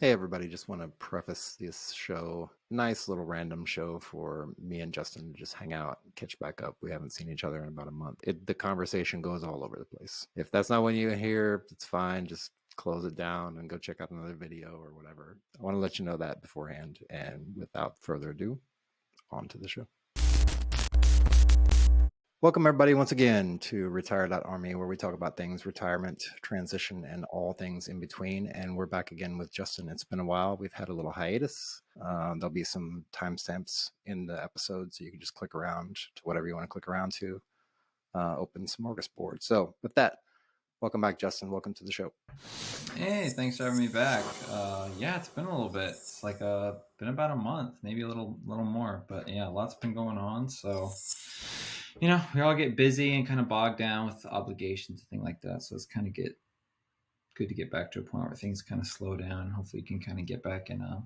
Hey everybody, just want to preface this show, nice little random show for me and Justin to just hang out and catch back up. We haven't seen each other in about a month. The conversation goes all over the place. If that's not what you hear, it's fine. Just close it down and go check out another video or whatever. I want to let you know that beforehand. And without further ado, on to the show. Welcome, everybody, once again to Retire.Army, where we talk about things retirement, transition, and all things in between. And we're back again with Justin. It's been a while. We've had a little hiatus. There'll be some timestamps in the episode, so you can just click around to whatever you want to click around to, open smorgasbord. So, with that, welcome back, Justin. Welcome to the show. Hey, thanks for having me back. Yeah, it's been a little bit. It's like been about a month, maybe a little more. But yeah, lots been going on. So we all get busy and kind of bogged down with obligations and things like that. So it's kind of good to get back to a point where things kind of slow down. Hopefully, you can kind of get back in a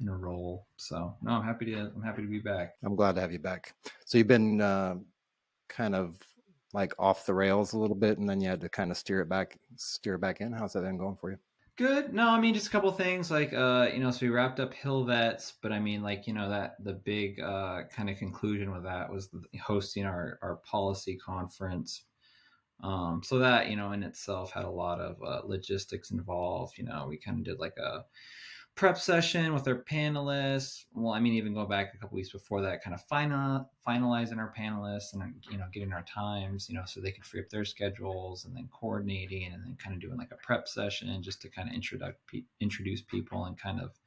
role. So no, I'm happy to be back. I'm glad to have you back. So you've been kind of like off the rails a little bit, and then you had to kind of steer it back in. How's that been going for you? Good. No, I mean just a couple of things like so we wrapped up Hillvets, but I mean like that the big kind of conclusion with that was hosting our policy conference. So that in itself had a lot of logistics involved. We kind of did like a prep session with our panelists. Well, I mean, even going back a couple weeks before that, kind of finalizing our panelists and getting our times, so they could free up their schedules, and then coordinating, and then kind of doing like a prep session just to kind of introduce people and kind of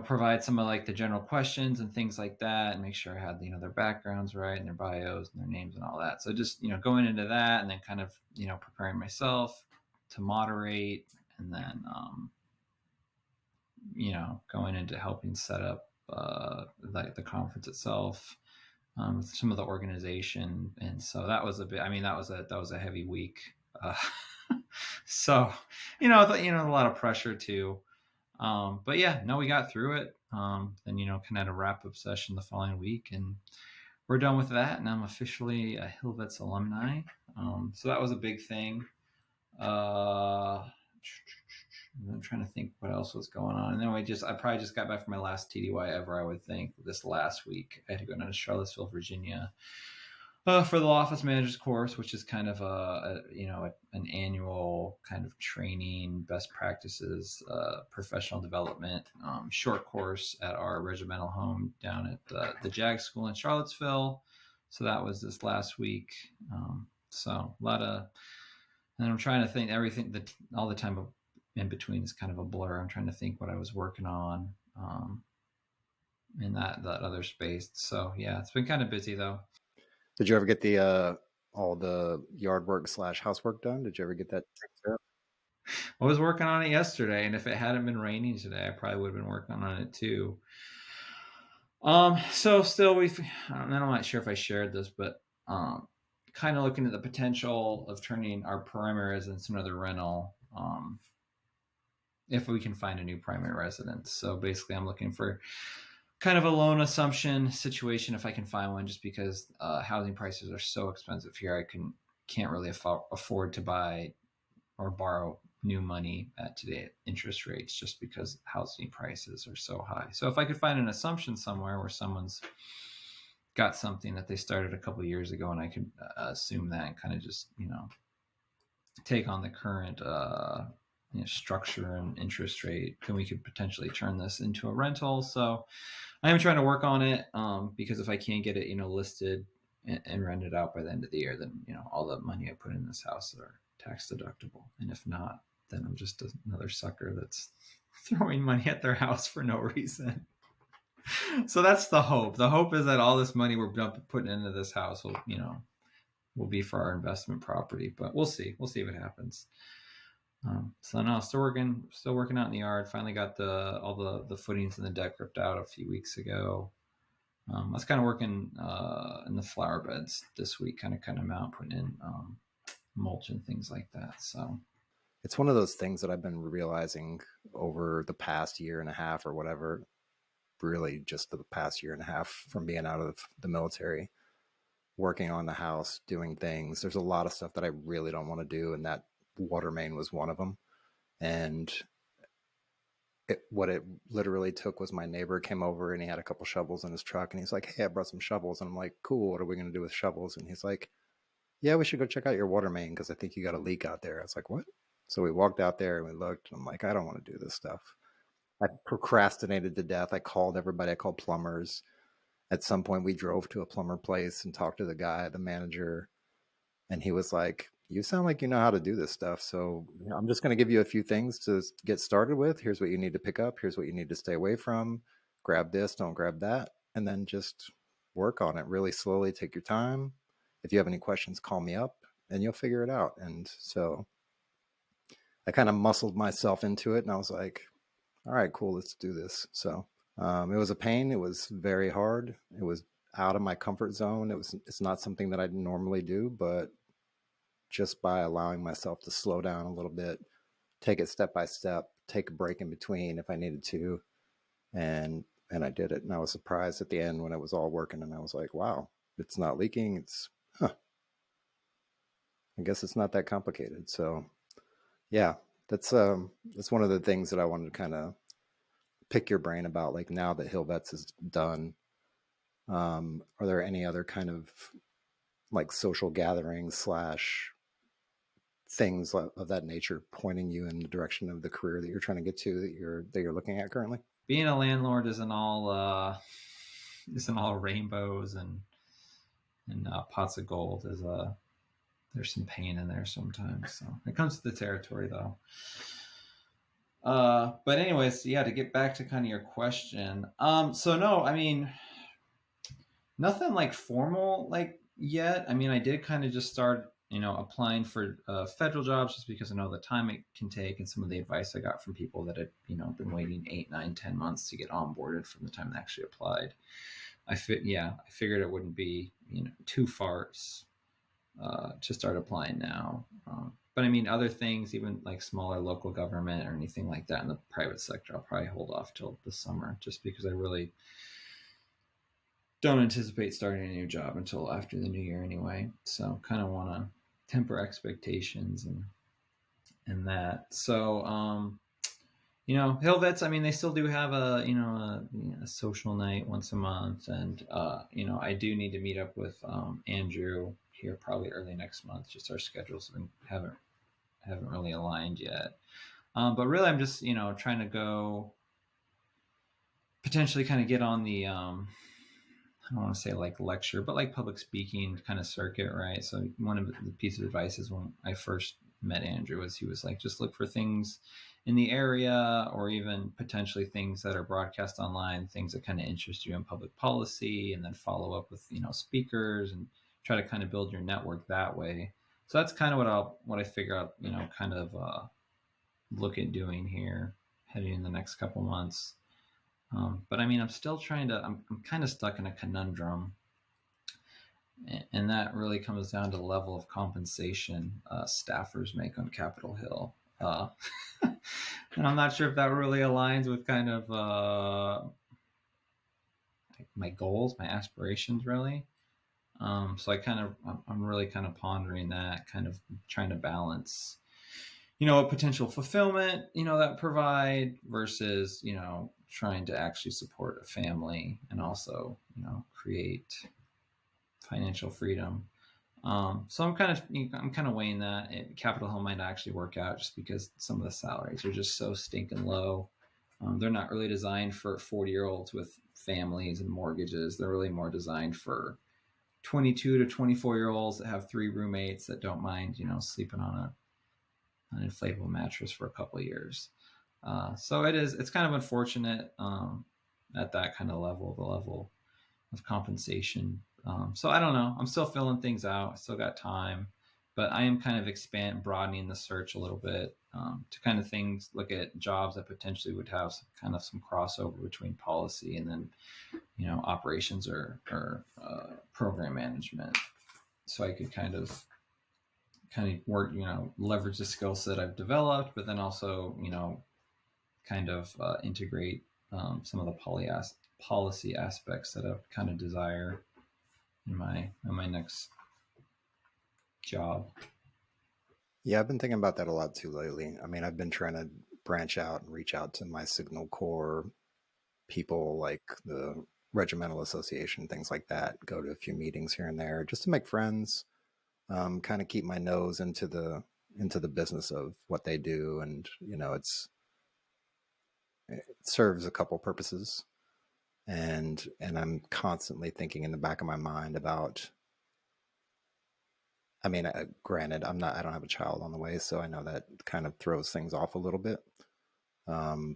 provide some of like the general questions and things like that, and make sure I had their backgrounds right and their bios and their names and all that. So just going into that, and then kind of preparing myself to moderate, and then going into helping set up the conference itself, some of the organization. And so that was a bit, I mean, that was a heavy week. So, a lot of pressure too. But yeah, no, we got through it. Then, kind of had a wrap up session the following week, and we're done with that. And I'm officially a Hillvets alumni. So that was a big thing. I'm trying to think what else was going on. And then I probably just got back from my last TDY ever, I would think, this last week. I had to go down to Charlottesville, Virginia, for the office manager's course, which is kind of an annual kind of training, best practices, professional development, short course at our regimental home down at the JAG school in Charlottesville. So that was this last week. So a lot of, and I'm trying to think everything that all the time in between is kind of a blur. I'm trying to think what I was working on in that other space. So yeah, it's been kind of busy though. Did you ever get the all the yard work / housework done? Did you ever get that taken care of? I was working on it yesterday, and if it hadn't been raining today, I probably would have been working on it too. So still I'm not sure if I shared this, but kind of looking at the potential of turning our primary residence into another rental, if we can find a new primary residence. So basically I'm looking for kind of a loan assumption situation if I can find one, just because housing prices are so expensive here. I can't really afford to buy or borrow new money at today's interest rates, just because housing prices are so high. So if I could find an assumption somewhere where someone's got something that they started a couple of years ago, and I could assume that and kind of just take on the current structure and interest rate, then we could potentially turn this into a rental. So I am trying to work on it, because if I can't get it listed and rented out by the end of the year, then all the money I put in this house are tax deductible. And if not, then I'm just another sucker that's throwing money at their house for no reason. So that's the hope. The hope is that all this money we're putting into this house will be for our investment property. But we'll see. We'll see what happens. So no, still working out in the yard. Finally got all the footings and the deck ripped out a few weeks ago. I was kind of working in the flower beds this week, kind of cut them out, putting in mulch and things like that. So It's one of those things that I've been realizing over the past year and a half or whatever, really just the past year and a half from being out of the military, working on the house, doing things. There's a lot of stuff that I really don't want to do, and that water main was one of them. And what it literally took was my neighbor came over and he had a couple shovels in his truck and he's like, "Hey, I brought some shovels." And I'm like, "Cool. What are we going to do with shovels?" And he's like, "Yeah, we should go check out your water main because I think you got a leak out there." I was like, "What?" So we walked out there and we looked. And I'm like, "I don't want to do this stuff." I procrastinated to death. I called everybody. I called plumbers. At some point, we drove to a plumber place and talked to the guy, the manager, and he was like, "You sound like you know how to do this stuff. So I'm just going to give you a few things to get started with. Here's what you need to pick up. Here's what you need to stay away from. Grab this, don't grab that, and then just work on it really slowly. Take your time. If you have any questions, call me up, and you'll figure it out." And so I kind of muscled myself into it, and I was like, "All right, cool, let's do this." So it was a pain. It was very hard. It was out of my comfort zone. It's not something that I normally do, but just by allowing myself to slow down a little bit, take it step by step, take a break in between if I needed to, and I did it. And I was surprised at the end when it was all working, and I was like, "Wow, it's not leaking. I guess it's not that complicated." So yeah, that's one of the things that I wanted to kind of pick your brain about. Like now that Hillvets is done, are there any other kind of like social gatherings slash things of that nature pointing you in the direction of the career that you're trying to get to, that you're looking at currently? Being a landlord isn't all rainbows and pots of gold. There's some pain in there sometimes. So it comes to the territory though. But anyways, yeah, to get back to kind of your question. So no, I mean, nothing like formal like yet. I mean, I did kind of just start, applying for federal jobs just because I know the time it can take and some of the advice I got from people that had, been waiting 8, 9, 10 months to get onboarded from the time they actually applied. I figured it wouldn't be, too far to start applying now. But I mean, other things, even like smaller local government or anything like that in the private sector, I'll probably hold off till the summer just because I really don't anticipate starting a new job until after the new year anyway. So kind of want to temper expectations and that. So, Hillvets, I mean, they still do have a social night once a month. And, I do need to meet up with Andrew here probably early next month. Just our schedules haven't really aligned yet. But really, I'm just, trying to go potentially kind of get on the, I don't want to say like lecture, but like public speaking kind of circuit, right? So one of the pieces of advice is when I first met Andrew was he was like, just look for things in the area or even potentially things that are broadcast online, things that kind of interest you in public policy, and then follow up with, speakers and try to kind of build your network that way. So that's kind of what I figure out, kind of look at doing here heading in the next couple months. But I mean, I'm kind of stuck in a conundrum. And that really comes down to the level of compensation staffers make on Capitol Hill. And I'm not sure if that really aligns with kind of my goals, my aspirations, really. So I'm really kind of pondering that, kind of trying to balance, a potential fulfillment, that provide versus, trying to actually support a family and also, create financial freedom. So I'm kind of weighing that. Capitol Hill might not actually work out just because some of the salaries are just so stinking low. They're not really designed for 40-year-olds with families and mortgages. They're really more designed for 22 to 24-year-olds that have 3 roommates that don't mind, sleeping on an inflatable mattress for a couple of years. So it's kind of unfortunate at that kind of level, the level of compensation. So I don't know. I'm still filling things out. I still got time, but I am kind of broadening the search a little bit to kind of look at jobs that potentially would have some crossover between policy and then, operations or program management. So I could kind of work, leverage the skill set I've developed, but then also, kind of integrate some of the policy aspects that I kind of desire in my next job. Yeah, I've been thinking about that a lot too lately. I mean, I've been trying to branch out and reach out to my Signal Corps people, like the Regimental Association, things like that. Go to a few meetings here and there just to make friends. Kind of keep my nose into the business of what they do, and it serves a couple purposes. And I'm constantly thinking in the back of my mind about. I mean, granted, I don't have a child on the way, so I know that kind of throws things off a little bit.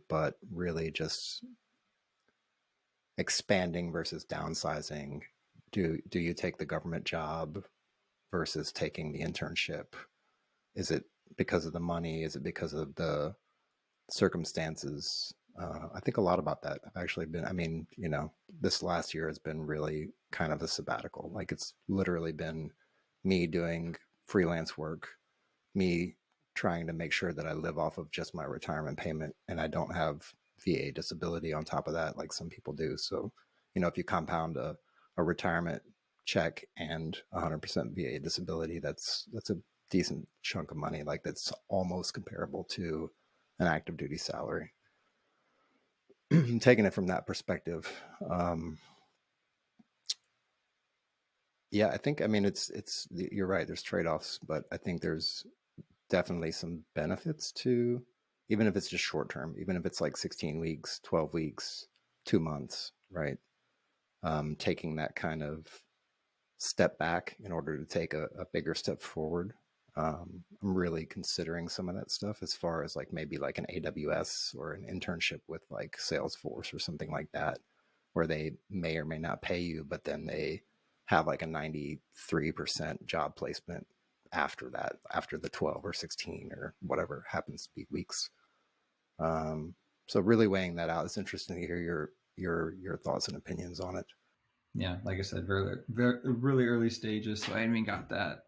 But really, just expanding versus downsizing. Do you take the government job versus taking the internship? Is it because of the money? Is it because of the circumstances? I think a lot about that. I've actually been, I mean, this last year has been really kind of a sabbatical. Like it's literally been me doing freelance work, me trying to make sure that I live off of just my retirement payment and I don't have VA disability on top of that, like some people do. So, if you compound a retirement check and 100% VA disability, that's a decent chunk of money. Like that's almost comparable to an active duty salary. Taking it from that perspective, yeah, I think, I mean, you're right. There's trade-offs, but I think there's definitely some benefits to, even if it's just short term, even if it's like 16 weeks, 12 weeks, 2 months, right? Taking that kind of step back in order to take a bigger step forward. I'm really considering some of that stuff as far as like maybe like an AWS or an internship with like Salesforce or something like that, where they may or may not pay you, but then they have like a 93% job placement after that, after the 12 or 16 or whatever happens to be weeks. So really weighing that out. It's interesting to hear your thoughts and opinions on it. Yeah, like I said, very, very really early stages, so I haven't even got that.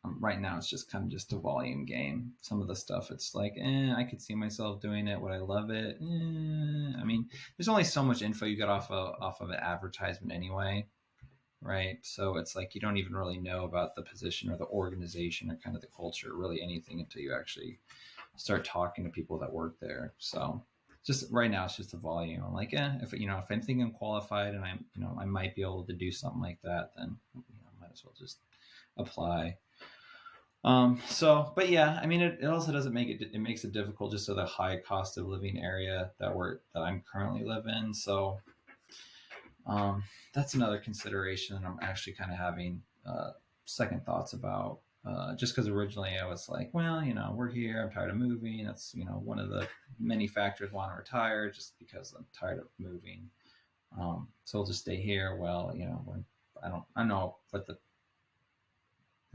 Right now, it's just kind of just a volume game. Some of the stuff, it's like, I could see myself doing it. Would I love it? I mean, there's only so much info you get off of an advertisement anyway, right? So it's like you don't even really know about the position or the organization or kind of the culture, really anything until you actually start talking to people that work there. So just right now, it's just the volume. I'm like, if I'm thinking I'm qualified and I might be able to do something like that, then might as well just apply. But yeah, I mean, it also doesn't make it makes it difficult just to the high cost of living area that I'm currently live in. So um, that's another consideration that I'm actually kind of having second thoughts about. Just because originally I was like, well, we're here. I'm tired of moving. That's one of the many factors want to retire, just because I'm tired of moving. So I'll just stay here. Well, I don't know what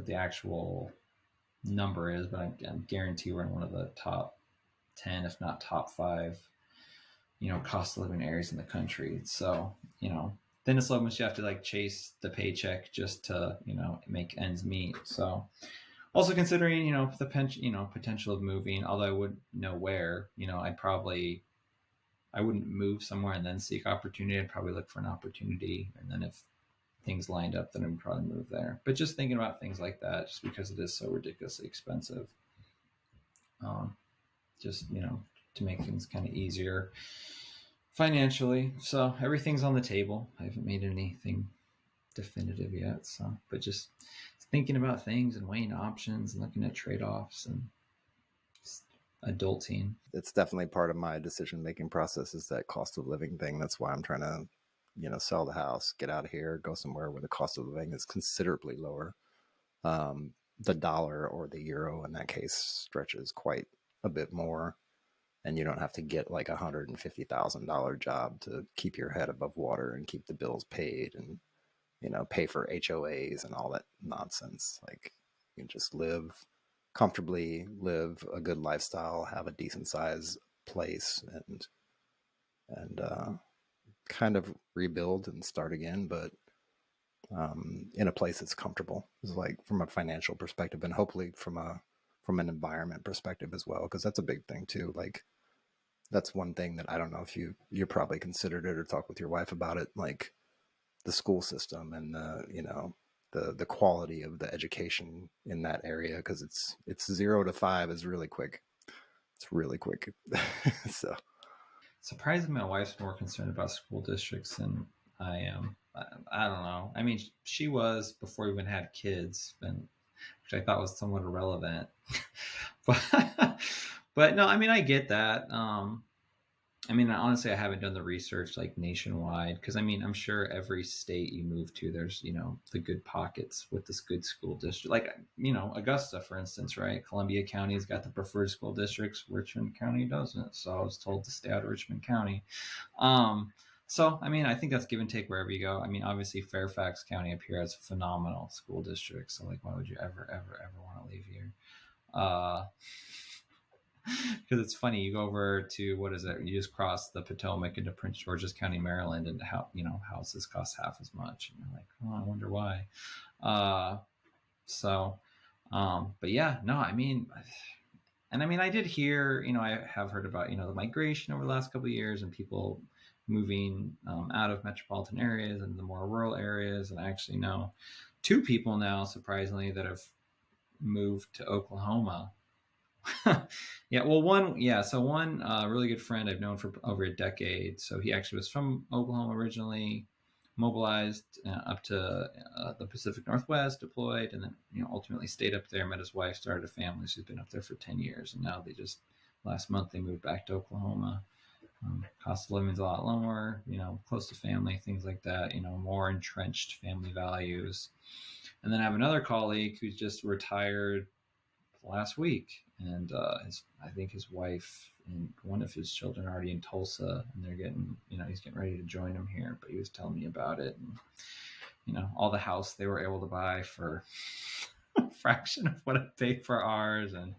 the actual number is, but I guarantee we're in one of the top 10, if not top five, cost of living areas in the country. So, then it's almost you have to like chase the paycheck just to, make ends meet. So also considering, the potential of moving, although I wouldn't know where, I wouldn't move somewhere and then seek opportunity. I'd probably look for an opportunity. And then if things lined up, then I'd probably move there. But just thinking about things like that, just because it is so ridiculously expensive, um, just, to make things kind of easier financially. So everything's on the table. I haven't made anything definitive yet. So, but just thinking about things and weighing options and looking at trade-offs and adulting. It's definitely part of my decision making process, is that cost of living thing. That's why I'm trying to, sell the house, get out of here, go somewhere where the cost of living is considerably lower. The dollar or the euro in that case stretches quite a bit more, and you don't have to get like $150,000 job to keep your head above water and keep the bills paid and pay for HOAs and all that nonsense. Like you can just live comfortably, live a good lifestyle, have a decent size place, and kind of rebuild and start again, but in a place that's comfortable. Is like from a financial perspective, and hopefully from an environment perspective as well, because that's a big thing too. Like that's one thing that I don't know if you probably considered it or talked with your wife about it, like the school system and the quality of the education in that area, because it's 0 to 5 is really quick. It's really quick. So Surprisingly, my wife's more concerned about school districts than I am. I don't know. I mean, she was before we even had kids, and which I thought was somewhat irrelevant. but but no, I mean, I get that. I mean, honestly, I haven't done the research like nationwide because I mean, I'm sure every state you move to, there's the good pockets with this good school district. Like Augusta, for instance, right? Columbia County's got the preferred school districts. Richmond County doesn't. So I was told to stay out of Richmond County. Um, so I mean, I think that's give and take wherever you go. I mean, obviously Fairfax County up here has a phenomenal school district. So like, why would you ever want to leave here? Uh, because it's funny, you go over to what is it, you just cross the Potomac into Prince George's County, Maryland, and houses cost half as much, and you're like, oh, I wonder why. uh so but yeah, no, I mean, and I mean, I did hear, I have heard about the migration over the last couple of years and people moving out of metropolitan areas and the more rural areas, and I actually know two people now, surprisingly, that have moved to Oklahoma. Yeah, well, one really good friend I've known for over a decade. So he actually was from Oklahoma originally, mobilized up to the Pacific Northwest, deployed, and then ultimately stayed up there. Met his wife, started a family. So he's been up there for 10 years, and now they just last month they moved back to Oklahoma. Cost of living is a lot lower, close to family, things like that. More entrenched family values. And then I have another colleague who's just retired last week, and I think his wife and one of his children are already in Tulsa, and they're getting, he's getting ready to join them here. But he was telling me about it, and all the house they were able to buy for a fraction of what I paid for ours, and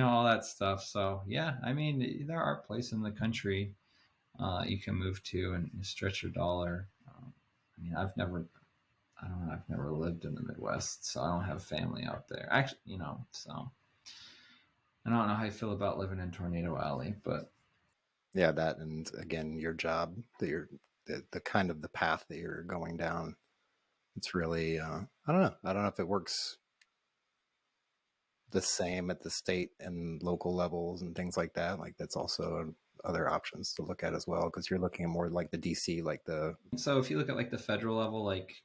all that stuff. So yeah, I mean, there are places in the country you can move to and stretch your dollar. I mean, I don't know, I've never lived in the Midwest, so I don't have family out there. Actually, so I don't know how I feel about living in Tornado Alley, but yeah, that, and again, your job that you're the kind of the path that you're going down. It's really I don't know. I don't know if it works the same at the state and local levels and things like that. Like that's also other options to look at as well, because you're looking at more like the DC, like the so if you look at like the federal level, like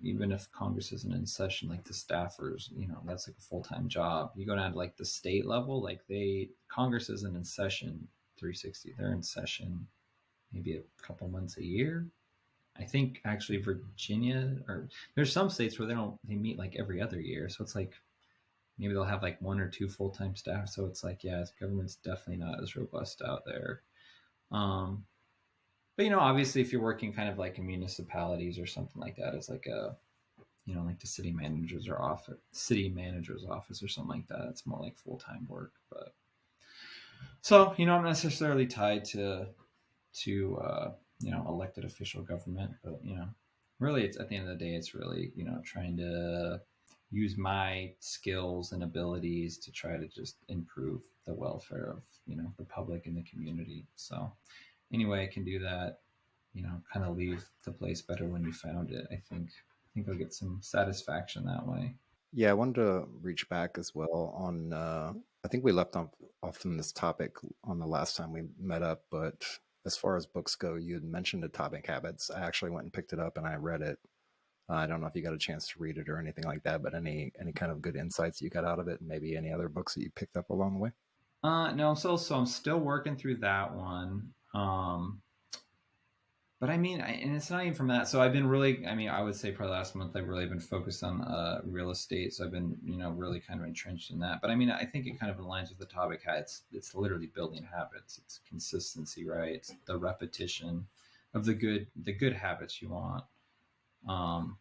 even if Congress isn't in session, like the staffers, that's like a full time job. You go down to like the state level, like Congress isn't in session 360. They're in session maybe a couple months a year. I think actually Virginia, or there's some states where they meet like every other year, so it's like maybe they'll have like one or two full time staff. So it's like, yeah, government's definitely not as robust out there. Um, but obviously, if you're working kind of like in municipalities or something like that, it's like like the city manager's office or something like that. It's more like full time work. But so not necessarily tied to elected official government, but really, it's at the end of the day, it's really trying to use my skills and abilities to try to just improve the welfare of the public and the community. So any way I can do that, kind of leave the place better when you found it, I think I'll get some satisfaction that way. yeah. I wanted to reach back as well on. I think we left off on this topic on the last time we met up, but as far as books go, you had mentioned Atomic Habits. I actually went and picked it up and I read it. I don't know if you got a chance to read it or anything like that, but any kind of good insights you got out of it, and maybe any other books that you picked up along the way. No, so I'm still working through that one. But I mean, and it's not even from that. So I've been really, I mean, I would say probably last month I've really been focused on real estate. So I've been, really kind of entrenched in that. But I mean, I think it kind of aligns with the topic. It's literally building habits. It's consistency, right? It's the repetition of the good habits you want. Um,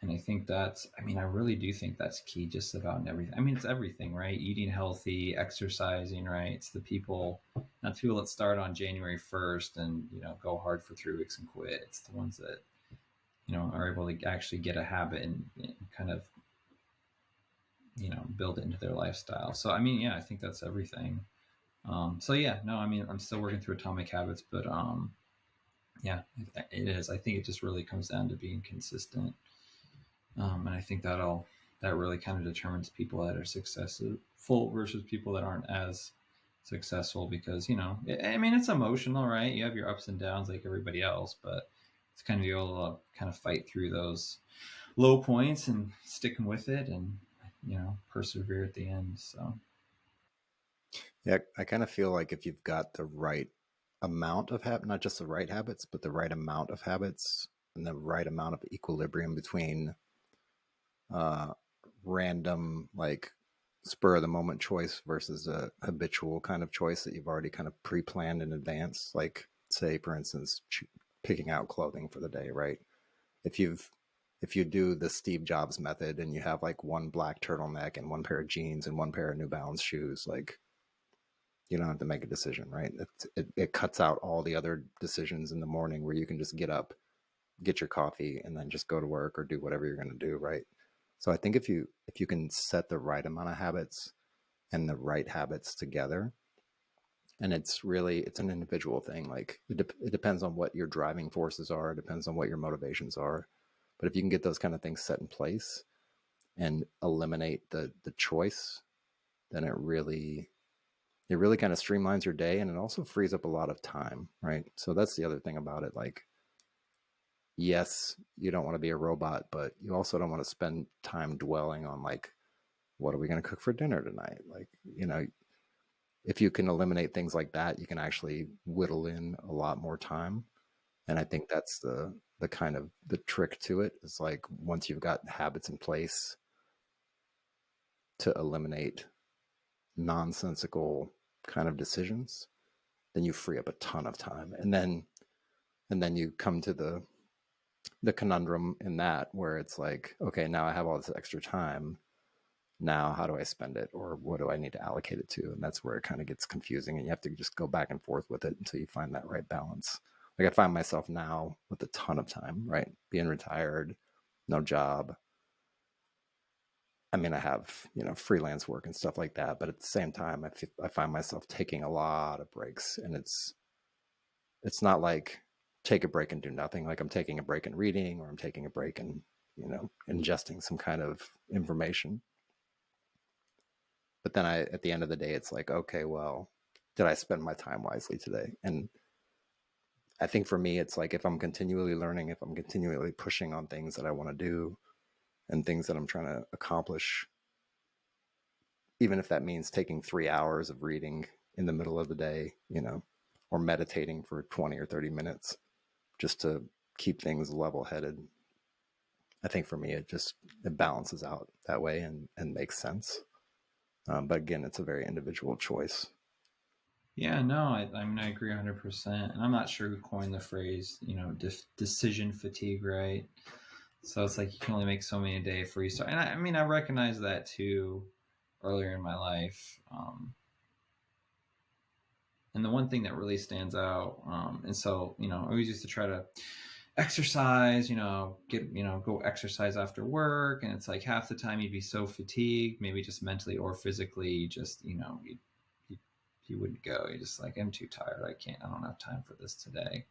and I think I mean, I really do think that's key just about in everything. I mean, it's everything, right? Eating healthy, exercising, right? It's the people, not the people that start on January 1st and, go hard for 3 weeks and quit. It's the ones that, are able to actually get a habit and kind of, build it into their lifestyle. So, I mean, yeah, I think that's everything. So yeah, no, I mean, I'm still working through Atomic Habits, but yeah, it is. I think it just really comes down to being consistent. And I think that really kind of determines people that are successful versus people that aren't as successful. Because I mean, it's emotional, right? You have your ups and downs like everybody else, but it's kind of be able to kind of fight through those low points and sticking with it, and persevere at the end. So Yeah, I kind of feel like if you've got the right amount of not just the right habits, but the right amount of habits and the right amount of equilibrium between uh, random, like spur of the moment choice versus a habitual kind of choice that you've already kind of pre-planned in advance. Like, say, for instance, picking out clothing for the day, right? If you do the Steve Jobs method and you have like one black turtleneck and one pair of jeans and one pair of New Balance shoes, like you don't have to make a decision, right? It cuts out all the other decisions in the morning where you can just get up, get your coffee, and then just go to work or do whatever you're going to do, right? So I think if you can set the right amount of habits and the right habits together, and it's an individual thing. Like it depends on what your driving forces are. It depends on what your motivations are. But if you can get those kind of things set in place and eliminate the choice, then it really kind of streamlines your day, and it also frees up a lot of time, right? So that's the other thing about it. Like, yes, you don't want to be a robot, but you also don't want to spend time dwelling on like, what are we going to cook for dinner tonight? Like, if you can eliminate things like that, you can actually whittle in a lot more time. And I think that's the kind of the trick to it is like once you've got habits in place to eliminate nonsensical kind of decisions, then you free up a ton of time. And then you come to the conundrum in that where it's like, okay, now I have all this extra time. Now how do I spend it, or what do I need to allocate it to? And that's where it kind of gets confusing, and you have to just go back and forth with it until you find that right balance. Like I find myself now with a ton of time, right? Being retired, no job. I mean, I have, freelance work and stuff like that, but at the same time, I find myself taking a lot of breaks, and it's not like take a break and do nothing. Like I'm taking a break and reading, or I'm taking a break and, ingesting some kind of information. But then at the end of the day, it's like, okay, well, did I spend my time wisely today? And I think for me, it's like if I'm continually learning, if I'm continually pushing on things that I want to do and things that I'm trying to accomplish, even if that means taking 3 hours of reading in the middle of the day, or meditating for 20 or 30 minutes just to keep things level headed. I think for me, it balances out that way and makes sense. But again, it's a very individual choice. yeah, no, I mean, I agree 100%. And I'm not sure who coined the phrase, decision fatigue, right? So it's like you can only make so many a day for you. So, and I mean, I recognize that too earlier in my life. And the one thing that really stands out, and so, I always used to try to exercise, go exercise after work. And it's like half the time you'd be so fatigued, maybe just mentally or physically, just, you, you wouldn't go. You're just like, I'm too tired. I don't have time for this today.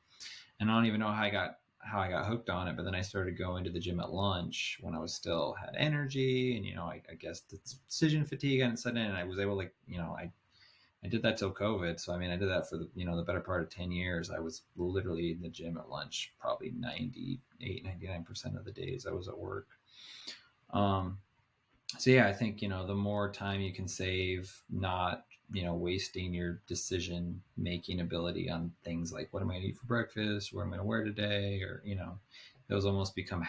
And I don't even know how I got hooked on it. But then I started going to the gym at lunch when I was still had energy, and I guess the decision fatigue hadn't set in, and I was able to, I did that till COVID. So I mean, I did that for the better part of 10 years. I was literally in the gym at lunch probably 99% of the days I was at work. Um, so yeah, I think the more time you can save, not wasting your decision making ability on things like what am I going to eat for breakfast, what am I going to wear today, or those almost become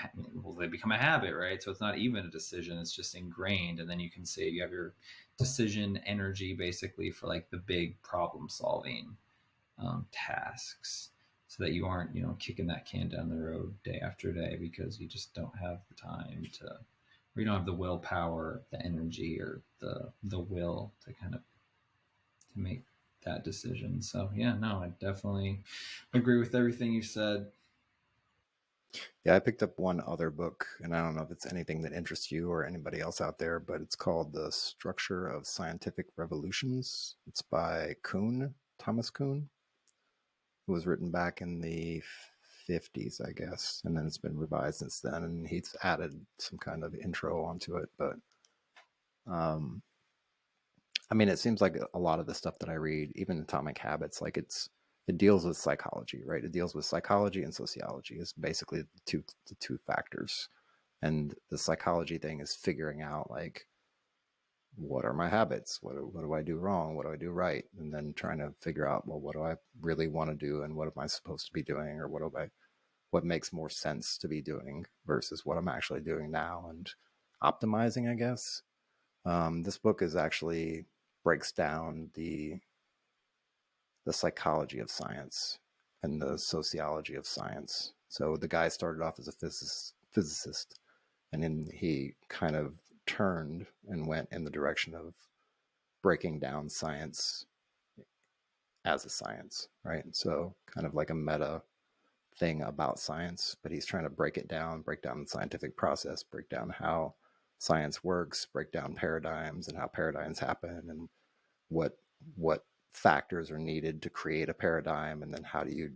they become a habit, right? So it's not even a decision; it's just ingrained, and then you can say you have your decision energy basically for like the big problem solving tasks, so that you aren't kicking that can down the road day after day because you just don't have the time to, or you don't have the willpower, the energy, or the will to kind of to make that decision. So yeah, no, I definitely agree with everything you said. Yeah, I picked up one other book, and I don't know if it's anything that interests you or anybody else out there, but it's called The Structure of Scientific Revolutions. It's by Thomas Kuhn. It was written back in the 50s, I guess, and then it's been revised since then, and he's added some kind of intro onto it. But um, I mean, it seems like a lot of the stuff that I read, even Atomic Habits, like it deals with psychology, right? It deals with psychology and sociology is basically the two factors. And the psychology thing is figuring out like what are my habits? What do I do wrong? What do I do right? And then trying to figure out, well, what do I really want to do and what am I supposed to be doing, or what makes more sense to be doing versus what I'm actually doing now, and optimizing, I guess. This book is actually breaks down the psychology of science and the sociology of science. So the guy started off as a physicist, and then he kind of turned and went in the direction of breaking down science as a science, right? So kind of like a meta thing about science, but he's trying to break down the scientific process, break down how science works, break down paradigms and how paradigms happen, and what what factors are needed to create a paradigm, and then how do you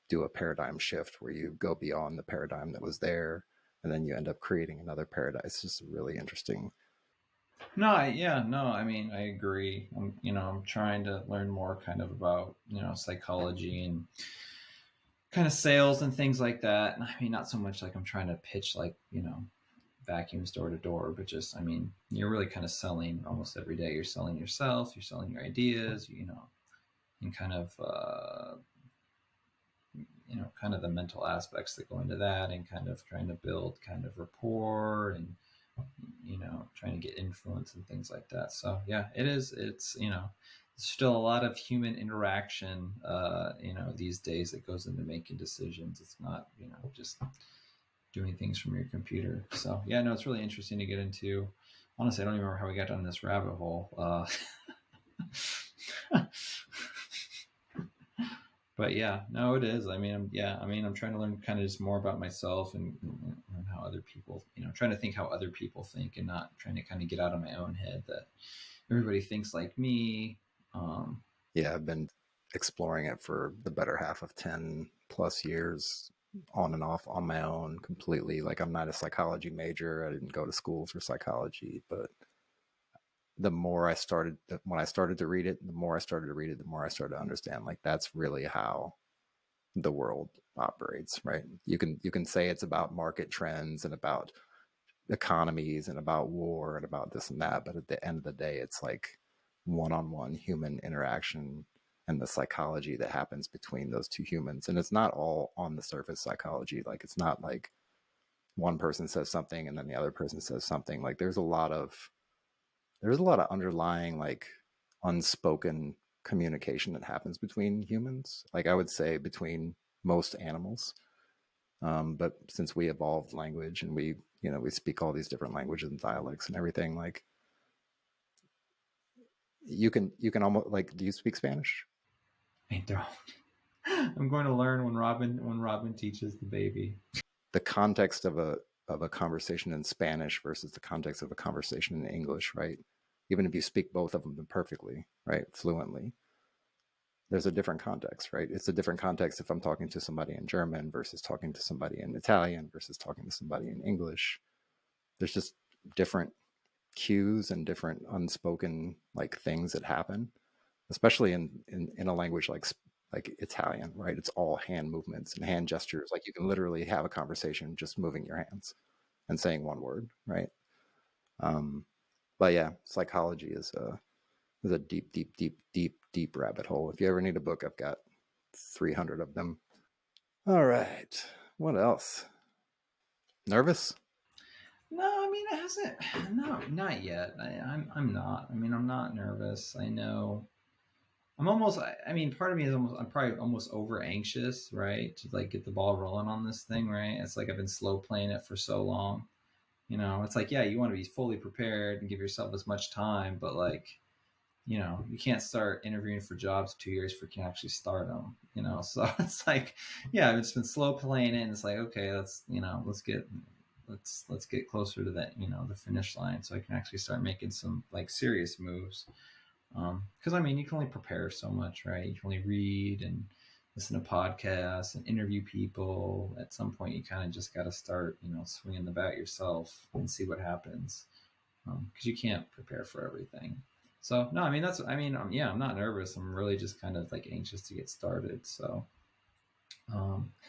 do a paradigm shift where you go beyond the paradigm that was there, and then you end up creating another paradigm. It's just really interesting. No, yeah, no, I mean, I agree. I'm trying to learn more kind of about, psychology and kind of sales and things like that. I mean, not so much like I'm trying to pitch like, vacuums door to door, but just, I mean, you're really kind of selling almost every day. You're selling yourself, you're selling your ideas, and kind of, kind of the mental aspects that go into that, and kind of trying to build kind of rapport, and trying to get influence and things like that. So yeah, it's still a lot of human interaction these days that goes into making decisions. It's not just doing things from your computer. So yeah, no, it's really interesting to get into. Honestly, I don't even remember how we got down this rabbit hole. But yeah, no, it is. I mean, I'm trying to learn kind of just more about myself, and learn how other people, trying to think how other people think, and not trying to kind of get out of my own head that everybody thinks like me. Yeah, I've been exploring it for the better half of 10 plus years, on and off on my own completely. Like, I'm not a psychology major. I didn't go to school for psychology, but when I started to read it, the more I started to read it, the more I started to understand, like, that's really how the world operates, right? You can say it's about market trends and about economies and about war and about this and that, but at the end of the day, it's like one-on-one human interaction and the psychology that happens between those two humans. And it's not all on the surface psychology. Like, it's not like one person says something and then the other person says something. Like, there's a lot of underlying, like, unspoken communication that happens between humans, like, I would say between most animals. But since we evolved language, and we speak all these different languages and dialects and everything, like, you can almost, like, do you speak Spanish? I don't. I'm going to learn when Robin teaches the baby. The context of a conversation in Spanish versus the context of a conversation in English, right? Even if you speak both of them perfectly, right, fluently, there's a different context, right? It's a different context if I'm talking to somebody in German versus talking to somebody in Italian versus talking to somebody in English. There's just different cues and different unspoken, like, things that happen, especially in a language like Italian, right? It's all hand movements and hand gestures. Like, you can literally have a conversation just moving your hands and saying one word, right? Um, but yeah, psychology is a deep, deep, deep, deep, deep rabbit hole. If you ever need a book, I've got 300 of them. All right. What else? Nervous? No, I mean it hasn't. No, not yet. I'm not. I mean, I'm not nervous. I know. I'm almost. I mean, part of me is almost. I'm probably almost over anxious, right, to like get the ball rolling on this thing, right? It's like I've been slow playing it for so long. It's like, yeah, you want to be fully prepared and give yourself as much time, but like, you can't start interviewing for jobs 2 years before you can actually start them. So it's like, yeah, I've just been slow playing it, and it's like, okay, let's get closer to that, the finish line, so I can actually start making some like serious moves. Because I mean, you can only prepare so much, right? You can only read and listen to podcasts and interview people. At some point, you kind of just got to start, swinging the bat yourself and see what happens, because you can't prepare for everything. So no, I mean yeah, I'm not nervous. I'm really just kind of like anxious to get started. So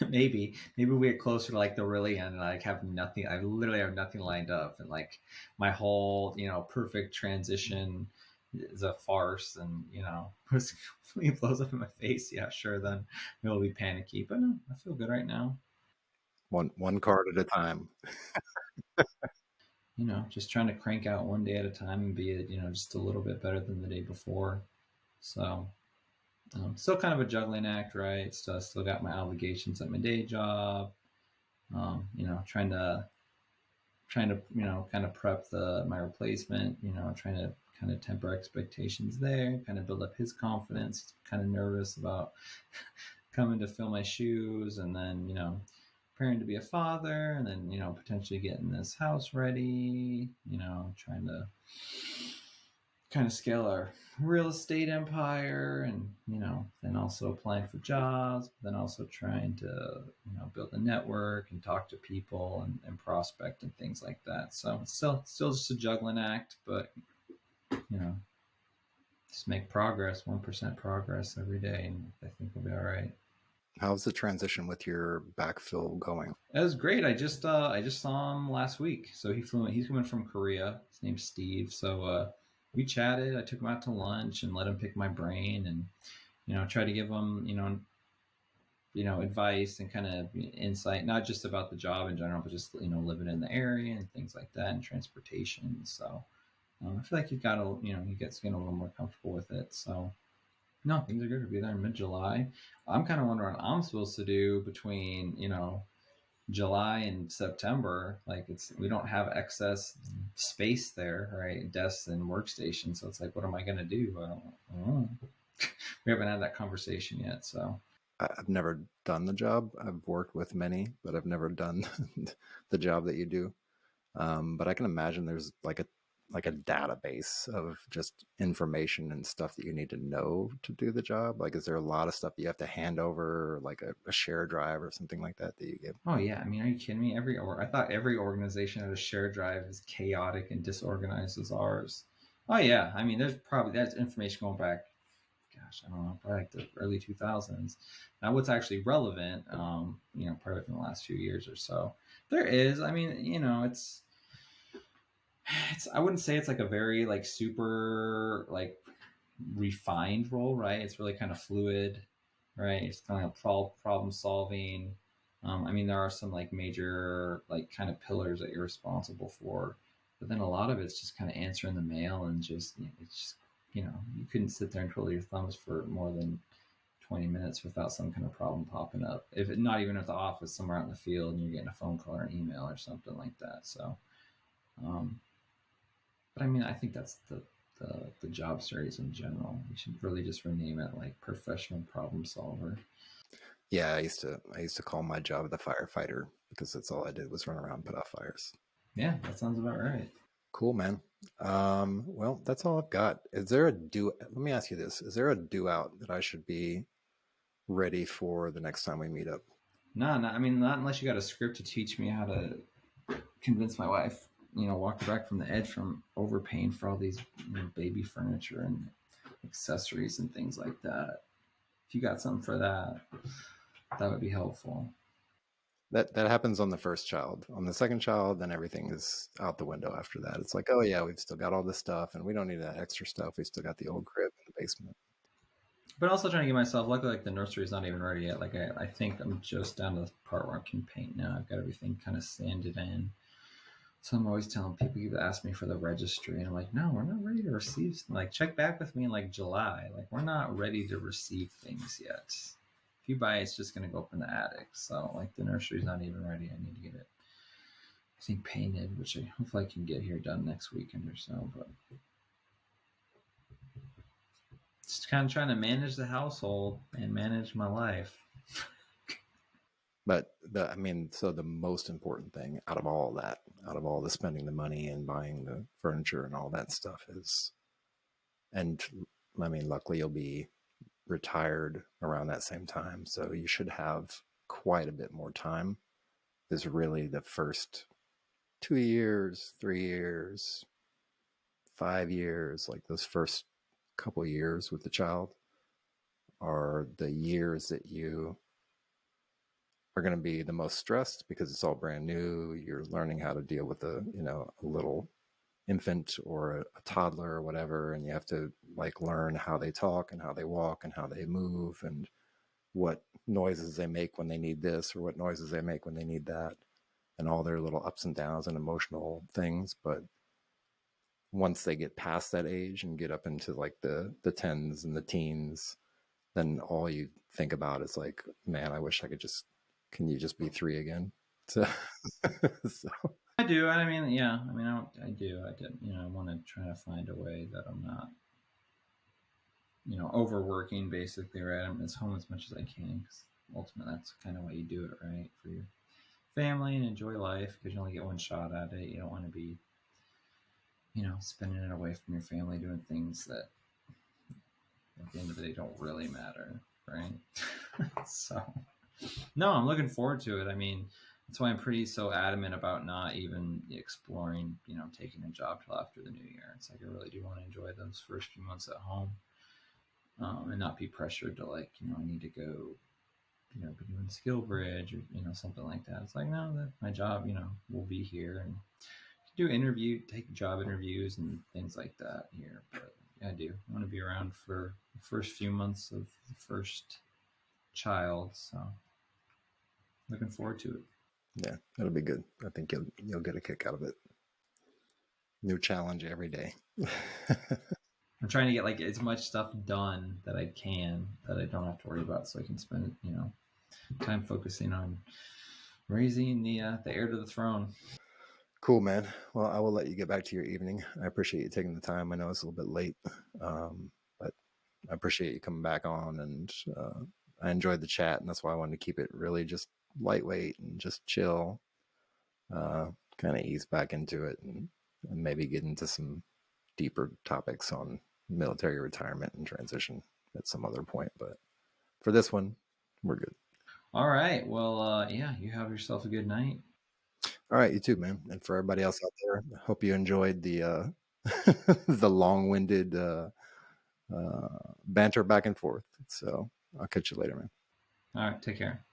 maybe we get closer to like the really end, and I have nothing. I literally have nothing lined up, and like my whole perfect transition is a farce, and when it blows up in my face, yeah, sure, then it'll be panicky. But no, I feel good right now. One card at a time. Just trying to crank out one day at a time and be just a little bit better than the day before. So still kind of a juggling act, right? Still got my obligations at my day job. Trying to kind of prep my replacement. Trying to kind of temper expectations there, kind of build up his confidence. He's kind of nervous about coming to fill my shoes, and then preparing to be a father, and then potentially getting this house ready. Trying to kind of scale our real estate empire, and then also applying for jobs, but then also trying to build a network and talk to people, and prospect and things like that. So it's still just a juggling act, but just make progress, 1% progress every day, and I think we'll be all right. How's the transition with your backfill going? That was great. I just saw him last week. So he's coming from Korea. His name's Steve. So we chatted. I took him out to lunch and let him pick my brain, and try to give him advice and kind of insight, not just about the job in general, but just living in the area and things like that, and transportation. So I feel like he gets getting a little more comfortable with it. So no, things are good. To be there in mid-July. I'm kind of wondering what I'm supposed to do between July and September. Like we don't have excess space there, right? Desks and workstations. So it's like, what am I going to do? I don't know. We haven't had that conversation yet. So I've never done the job. I've worked with many, but I've never done the job that you do. But I can imagine there's like a database of just information and stuff that you need to know to do the job. Like, is there a lot of stuff that you have to hand over, like a share drive or something like that you give? oh yeah, I mean, are you kidding me? I thought every organization had a shared drive as chaotic and disorganized as ours. Oh yeah, I mean, that's information going back, gosh, I don't know, probably like the early 2000s. Now, what's actually relevant, probably in the last few years or so, there is. I mean, it's I wouldn't say it's like a very like super like refined role, right? It's really kind of fluid, right? It's kind of problem solving. I mean, there are some like major like kind of pillars that you're responsible for, but then a lot of it's just kind of answering the mail, and just it's just you couldn't sit there and twiddle your thumbs for more than 20 minutes without some kind of problem popping up. If it, not even at the office, somewhere out in the field, and you're getting a phone call or an email or something like that. So, um, but I mean, I think that's the job series in general. We should really just rename it like professional problem solver. Yeah, I used to call my job the firefighter because that's all I did was run around and put out fires. Yeah, that sounds about right. Cool, man. Well, that's all I've got. Is there a let me ask you this. Is there a due out that I should be ready for the next time we meet up? No, no, I mean, not unless you got a script to teach me how to convince my wife, walk her back from the edge from overpaying for all these baby furniture and accessories and things like that. If you got something for that, that would be helpful. That happens on the first child. On the second child, then everything is out the window after that. It's like, oh yeah, we've still got all this stuff and we don't need that extra stuff. We still got the old crib in the basement. But also trying to get myself, luckily, like the nursery is not even ready yet. Like I think I'm just down to the part where I can paint now. I've got everything kind of sanded in. So I'm always telling people, keep ask me for the registry, and I'm like, no, we're not ready to receive. Like, check back with me in like July. Like, we're not ready to receive things yet. If you buy it, it's just gonna go up in the attic. So like the nursery's not even ready. I need to get it, I think, painted, which hopefully I can get here done next weekend or so. But just kind of trying to manage the household and manage my life. But so the most important thing out of all that, out of all the spending the money and buying the furniture and all that stuff is, and I mean, luckily you'll be retired around that same time. So you should have quite a bit more time. Is really the first 2 years, 3 years, 5 years, like those first couple years with the child are the years that you are going to be the most stressed because it's all brand new. You're learning how to deal with a little infant or a toddler or whatever, and you have to like learn how they talk and how they walk and how they move and what noises they make when they need this or what noises they make when they need that, and all their little ups and downs and emotional things. But once they get past that age and get up into like the tens and the teens, then all you think about is like, man, I wish I could just, can you just be three again? So, so I do. I mean, yeah. I mean, I do. I did. I want to try to find a way that I'm not, overworking. Basically, right? I'm as home as much as I can because ultimately that's kind of why you do it, right? For your family and enjoy life because you only get one shot at it. You don't want to be, spending it away from your family doing things that at the end of the day don't really matter, right? So, no, I'm looking forward to it. I mean, that's why I'm pretty so adamant about not even exploring, taking a job till after the new year. It's like I really do want to enjoy those first few months at home, and not be pressured to like, I need to go, be doing skill bridge or something like that. It's like no, that my job, will be here and take job interviews and things like that here. But yeah, I do. I want to be around for the first few months of the first child. So looking forward to it. yeah, it'll be good. I think you'll get a kick out of it. New challenge every day. I'm trying to get like as much stuff done that I can that I don't have to worry about, so I can spend time focusing on raising the heir to the throne. Cool, man. Well, I will let you get back to your evening. I appreciate you taking the time. I know it's a little bit late, but I appreciate you coming back on, and I enjoyed the chat, and that's why I wanted to keep it really just lightweight and just chill, kind of ease back into it, and maybe get into some deeper topics on military retirement and transition at some other point. But for this one, we're good. All right. Well, yeah, you have yourself a good night. All right, you too, man. And for everybody else out there, I hope you enjoyed the the long-winded banter back and forth. So I'll catch you later, man. All right. Take care.